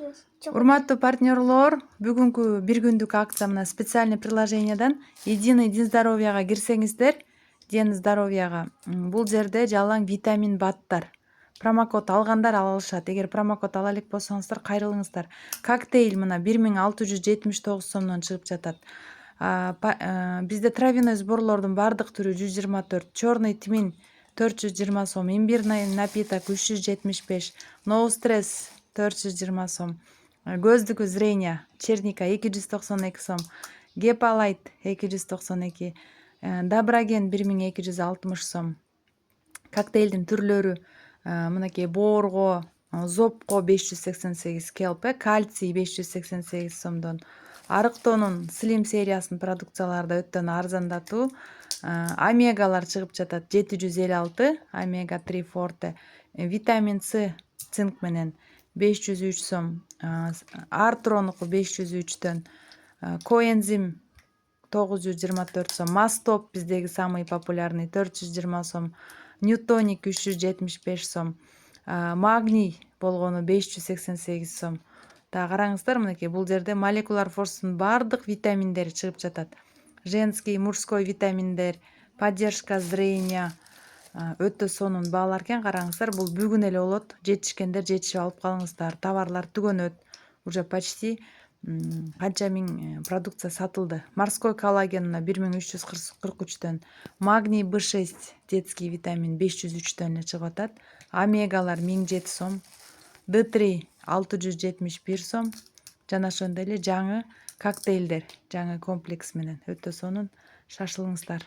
Урматтуу партнерлор, бүгүнкү бир күндүк акция мына специальный приложениядан Единый День здоровьяга кирсеңиздер, День здоровьяга бул жерде жалаң витамин баттар. Промокод алгандар ала алышат. Эгер промокод ала элек болсоңуздар, кайрылыңыздар. Коктейль мына 1679 сомдон чыгып жатат. Бизде травяной сборлордун бардык түрү 124, черный тмин 420 сом, имбирный напиток 375, no stress 420 сом, көздүкү зрение черника 292 сом, гепалайт 292, доброген 1260 сом. Коктейлдин түрлөрү мынакей боорго, зопко 588, келп, кальций 588 сомдон. Арыктоонун слим сериясынын продукциялары да өтөн арзандатуу. Омегалар чыгып жатат 756, омега 3 форте, витамин С цинк менен 503 сом, артронуку 503төн, коэнзим 924 сом, мастоп биздеги самый популярный 420 сом, ньютоник 375 сом, магний болгону 588 сом. Та караңыздар, мынакей бул жерде молекуляр форстун бардык витаминдери чыгып жатат. Женский, мужской витаминдер, поддержка зрения өтө сонун баалар экен. Караңыздар, бул бүгүн эле болот. Жетишкендер жетишип алып калыңыздар. Товарлар түгөнөт. Уже почти канча миң продукция сатылды. Морской коллаген 1343төн, магний B6 детский витамин 503төн эле чыгып атат. Омегалар 1007 сом, D3 671 сом. Жана ошондой эле жаңы коктейлдер, жаңы комплекс менен өтө сонун. Шашылыңыздар.